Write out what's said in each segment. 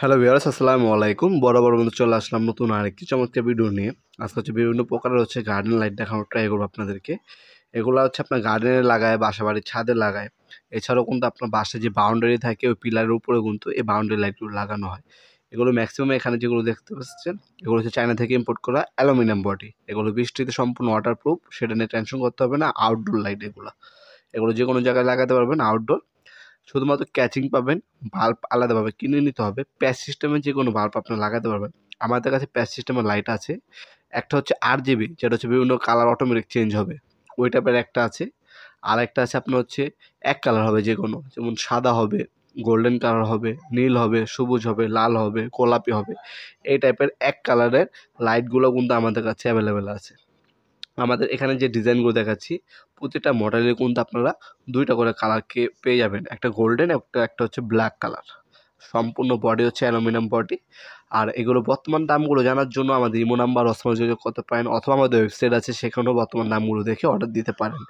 Hello viewers, আসসালামু আলাইকুম। বরাবর মতো চলে আসলাম নতুন আরেকটি চমৎকার ভিডিও নিয়ে। আজকে হচ্ছে বিভিন্ন প্রকারের গার্ডেন লাইট দেখানোর ট্রাই করবো আপনাদেরকে। এগুলো হচ্ছে আপনার গার্ডেনে লাগায়, বাসাবাড়ির ছাদে লাগায়। এছাড়াও কিন্তু আপনার বাসায় যে বাউন্ডারি থাকে ওই পিলারের উপরে কিন্তু এই বাউন্ডারি লাইটগুলো লাগানো হয়। এগুলো ম্যাক্সিমাম এখানে যেগুলো দেখতে পাচ্ছেন এগুলো হচ্ছে চায়না থেকে ইম্পোর্ট করা অ্যালুমিনিয়াম বডি। এগুলো বৃষ্টিতে সম্পূর্ণ ওয়াটারপ্রুফ, সেটা নিয়ে টেনশন করতে হবে না। আউটডোর লাইট এগুলো যে কোনো জায়গায় লাগাতে পারবেন আউটডোর। শুধুমাত্র ক্যাচিং পাবেন, বাল্ব আলাদাভাবে কিনে নিতে হবে। প্যাচ সিস্টেমের যে কোনো বাল্ব আপনারা লাগাতে পারবেন। আমাদের কাছে প্যাচ সিস্টেমের লাইট আছে। একটা হচ্ছে RGB, যেটা হচ্ছে বিভিন্ন কালার অটোমেটিক চেঞ্জ হবে, ওই টাইপের একটা আছে। আর একটা আছে আপনার হচ্ছে এক কালার হবে, যে কোনো, যেমন সাদা হবে, গোল্ডেন কালার হবে, নীল হবে, সবুজ হবে, লাল হবে, গোলাপি হবে। এই টাইপের এক কালারের লাইটগুলো কিন্তু আমাদের কাছে অ্যাভেলেবেল আছে। আমাদের এখানে যে ডিজাইনগুলো দেখাচ্ছি প্রতিটা মডেলে কিন্তু আপনারা দুইটা করে কালারকে পেয়ে যাবেন, একটা গোল্ডেন, একটা হচ্ছে ব্ল্যাক কালার। সম্পূর্ণ বডি হচ্ছে অ্যালুমিনিয়াম বডি। আর এগুলো বর্তমান দামগুলো জানার জন্য আমাদের ইমো নাম্বার অসময় যোগাযোগ করতে পারেন, অথবা আমাদের ওয়েবসাইট আছে, সেখানেও বর্তমান দামগুলো দেখে অর্ডার দিতে পারেন।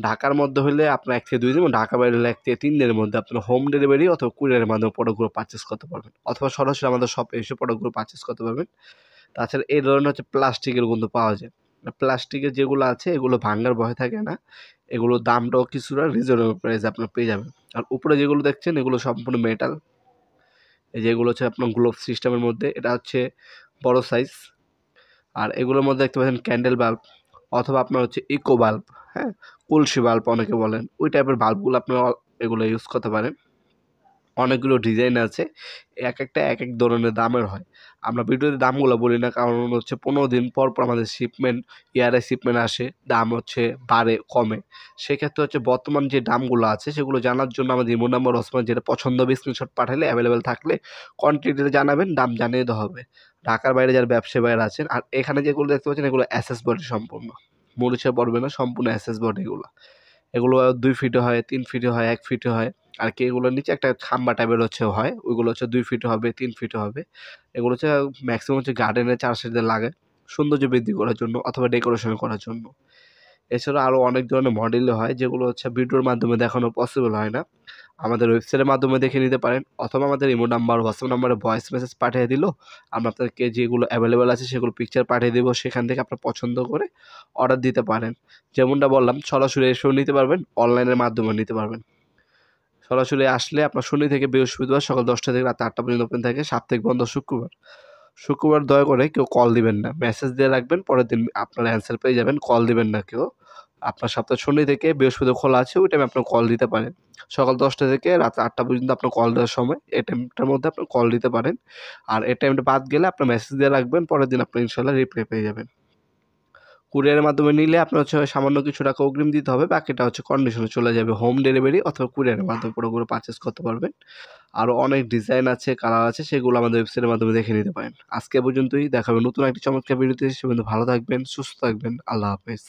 ঢাকার মধ্যে হলে আপনার 1 থেকে 2 দিন, ঢাকা বাইরে হলে 1 থেকে 3 দিনের মধ্যে আপনার হোম ডেলিভারি অথবা কুরিয়ারের মাধ্যমে প্রোডাক্টগুলো পারচেস করতে পারবেন, অথবা সরাসরি আমাদের শপে এসে প্রোডাক্টগুলো পারচেস করতে পারবেন। তাছাড়া এই ধরনের হচ্ছে প্লাস্টিকের কিন্তু পাওয়া যায়। প্লাস্টিকের যেগুলো আছে এগুলো ভাঙার ভয় থাকে না। এগুলোর দামটাও কিছুটা রিজনেবল প্রাইসে আপনারা পেয়ে যাবেন। আর উপরে যেগুলো দেখছেন এগুলো সম্পূর্ণ মেটাল। এই যেগুলো হচ্ছে আপনার গ্লোব সিস্টেমের মধ্যে, এটা হচ্ছে বড় সাইজ। আর এগুলোর মধ্যে দেখতে পাচ্ছেন ক্যান্ডেল বাল্ব, অথবা আপনার হচ্ছে ইকো বাল্ব, হ্যাঁ, কলসি বাল্ব অনেকে বলেন, ওই টাইপের বাল্বগুলো আপনারা এগুলো ইউজ করতে পারেন। অনেকগুলো ডিজাইন আছে, এক একটা এক এক ধরনের দামের হয়। আমরা ভিডিওতে দামগুলো বলি না, কারণ হচ্ছে 15 দিন পর পর আমাদের শিপমেন্ট, ইয়ারে শিপমেন্ট আসে, দাম হচ্ছে বাড়ে কমে। সেক্ষেত্রে হচ্ছে বর্তমান যে দামগুলো আছে সেগুলো জানার জন্য আমাদের ইমো নাম্বার ওসমান, যেটা পছন্দ হবে স্ক্রিনশট পাঠালে অ্যাভেলেবেল থাকলে কোয়ান্টিটিতে জানাবেন, দাম জানিয়ে দেওয়া হবে। ঢাকার বাইরে যারা ব্যবসায়ী বাইরে আছেন, আর এখানে যেগুলো দেখতে পাচ্ছেন এগুলো এসএস বডি সম্পূর্ণ, মরিচে পড়বে না, সম্পূর্ণ এসএস বডি এগুলো। এগুলো 2 ফিটে হয়, 3 ফিটে হয়, 1 ফিটে হয়। আর কি এগুলোর নিচে একটা খাম্বা টাইপের হয়, ওইগুলো হচ্ছে 2 ফিটে হবে, 3 ফিটে হবে। এগুলো হচ্ছে ম্যাক্সিমাম হচ্ছে গার্ডেনের চারপাশে লাগে সৌন্দর্য বৃদ্ধি করার জন্য অথবা ডেকোরেশন করার জন্য। এছাড়া আরও অনেক ধরনের মডেলও হয়, যেগুলো হচ্ছে ভিডিওর মাধ্যমে দেখানো পসিবল হয় না। আমাদের ওয়েবসাইটের মাধ্যমে দেখে নিতে পারেন, অথবা আমাদের ইমো নাম্বার, হোয়াটসঅ্যাপ নাম্বারে ভয়েস মেসেজ পাঠিয়ে দিলেও আমরা আপনাদেরকে যেগুলো অ্যাভেলেবেল আছে সেগুলো পিকচার পাঠিয়ে দেবো, সেখান থেকে আপনার পছন্দ করে অর্ডার দিতে পারেন। যেমনটা বললাম, সরাসরি এসেও নিতে পারবেন, অনলাইনের মাধ্যমে নিতে পারবেন। সরাসরি আসলে আপনার শনি থেকে বৃহস্পতিবার সকাল 10টা থেকে রাত 8টা পর্যন্ত ওপেন থাকে, সাপ্তাহিক বন্ধ শুক্রবার। শুক্রবার দয়া করে কেউ কল দিবেন না, মেসেজ দিয়ে রাখবেন, পরের দিন আপনার অ্যান্সার পেয়ে যাবেন। কল দিবেন না কেউ। আপনার সপ্তাহ শনি থেকে বৃহস্পতিবার খোলা আছে, ওই টাইমে আপনার কল দিতে পারেন। সকাল 10টা থেকে রাত 8টা পর্যন্ত আপনার কল দেওয়ার সময়, এই টাইমটার মধ্যে আপনার কল দিতে পারেন। আর এই টাইমটা বাদ গেলে আপনার মেসেজ দিয়ে রাখবেন, পরের দিন আপনি ইনশাল্লাহ রিপ্লাই পেয়ে যাবেন। কুরিয়ারের মাধ্যমে নিলে আপনার হচ্ছে সামান্য কিছু টাকা অগ্রিম দিতে হবে, বাকিটা হচ্ছে কন্ডিশনে চলে যাবে। হোম ডেলিভারি অথবা কুরিয়ারের মাধ্যমে পুরোপুরি পারচেস করতে পারবেন। আরও অনেক ডিজাইন আছে, কালার আছে, সেগুলো আমাদের ওয়েবসাইটের মাধ্যমে দেখে নিতে পারেন। আজকে পর্যন্তই, দেখা হবে নতুন একটি চমৎকার ভিডিওতে। সে পর্যন্ত ভালো থাকবেন, সুস্থ থাকবেন। আল্লাহ হাফেজ।